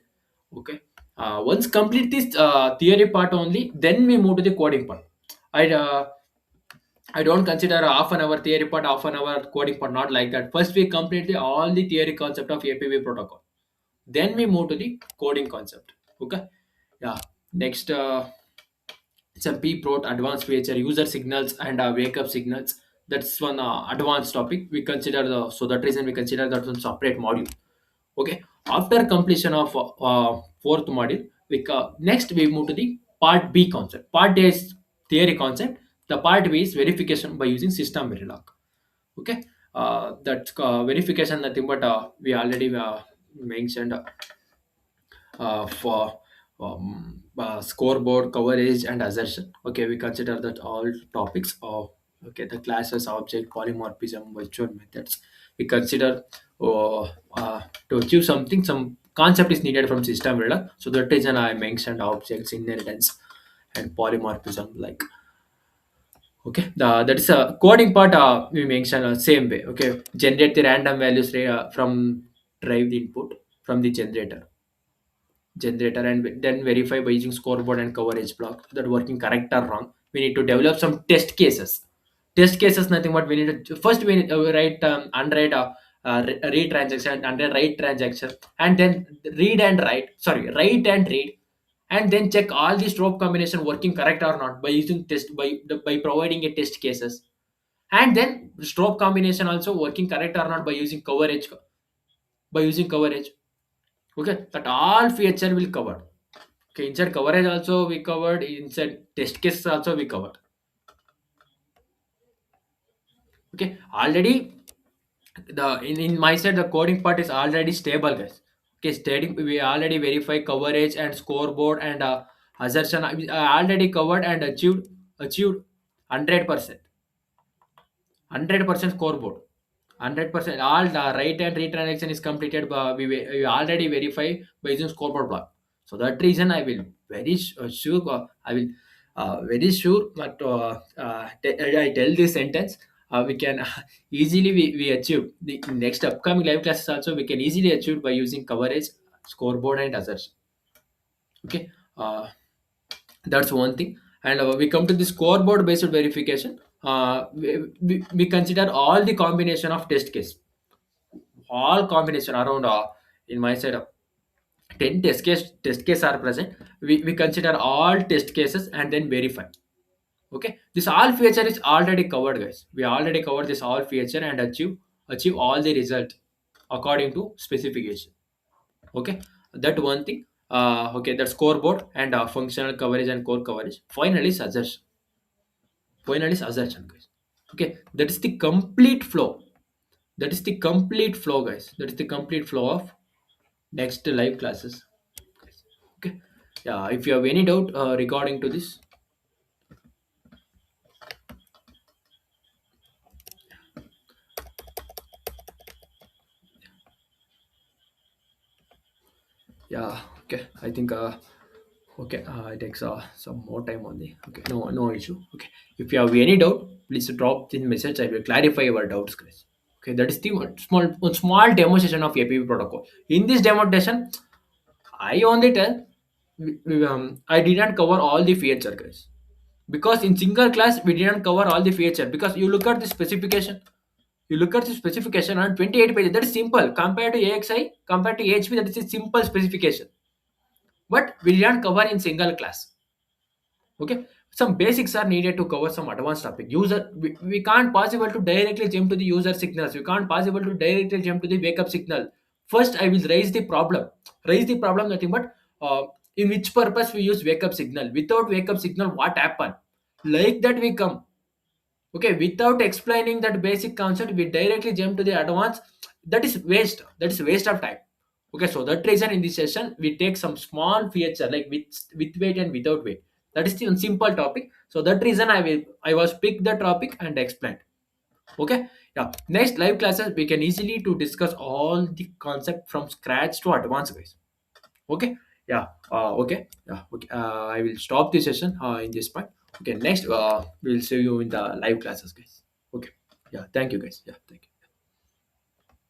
Okay. Once complete this theory part only, then we move to the coding part. I uh, I don't consider half an hour theory part, half an hour coding part, not like that. First, we completely all the theory concept of APV protocol. Then we move to the coding concept. Okay. Yeah. Next, some P prot advanced feature, user signals and wake up signals. That's one advanced topic. We consider so that reason we consider that one separate module. Okay. After completion of fourth module, next we move to the part B concept. Part A is theory concept. The part B is verification by using system Verilog. Okay. That verification nothing but we already mentioned for scoreboard, coverage, and assertion. Okay, we consider that all topics of okay the classes, object, polymorphism, virtual methods. We consider uh, to achieve something, some concept is needed from system builder. So that reason I mentioned objects, inheritance, and polymorphism. Like Okay, that is a coding part. We mentioned same way. Okay, generate the random values from drive the input from the generator, and then verify by using scoreboard and coverage block that working correct or wrong. We need to develop some test cases. Test cases, nothing but we need to first we need to write unwrite read transaction and then write transaction, and then read and write, sorry, write and read, and then check all the stroke combination working correct or not by using test by providing a test cases, and then stroke combination also working correct or not by using coverage. Okay, that all feature will cover. Okay, inside coverage also we covered, inside test cases also we covered. Okay, already in my side the coding part is already stable, guys. Okay, studying we already verify coverage and scoreboard and assertion. I already covered and achieved 100%. 100% scoreboard. 100% all the write and read transaction is completed by we already verify by using scoreboard block. So that reason I will very sure I will very sure that I tell this sentence, we can easily we achieve the next upcoming live classes also we can easily achieve by using coverage, scoreboard and others. Okay, that's one thing. And we come to the scoreboard based verification. We consider all the combination of test case, all combination around in my side 10 test case are present. We consider all test cases and then verify. Okay, this all feature is already covered, guys. We already covered this all feature and achieve all the result according to specification. Okay, that one thing. Okay, that scoreboard and functional coverage and core coverage. Finally is assertion, guys. Okay, that is the complete flow. That is the complete flow, guys. That is the complete flow of next live classes. Okay, yeah. If you have any doubt regarding to this, yeah. Okay, I think okay, it takes some more time only. Okay, no issue. Okay, if you have any doubt, please drop in message. I will clarify your doubts, guys. Okay, that is the one small demonstration of APB protocol. In this demonstration, I only tell I didn't cover all the feature, guys, because in single class we didn't cover all the feature. Because you look at the specification, on 28 pages. That is simple compared to AXI, compared to HP. That is a simple specification, but we didn't cover in single class. Okay, some basics are needed to cover some advanced topic. We can't possible to directly jump to the user signals. We can't possible to directly jump to the wake up signal. First, I will raise the problem nothing but in which purpose we use wake up signal. Without wake up signal, what happen? Like that we come. Okay, without explaining that basic concept, we directly jump to the advanced. That is waste of time. Okay, so that reason in this session we take some small feature like with weight and without weight. That is the simple topic. So that reason I was pick the topic and explained. Okay, yeah. Next live classes we can easily to discuss all the concept from scratch to advanced, guys. Okay, yeah. Okay, yeah. Okay, I will stop the session in this point. Okay, next we'll see you in the live classes, guys. Okay, yeah. Thank you, guys. Yeah, thank you.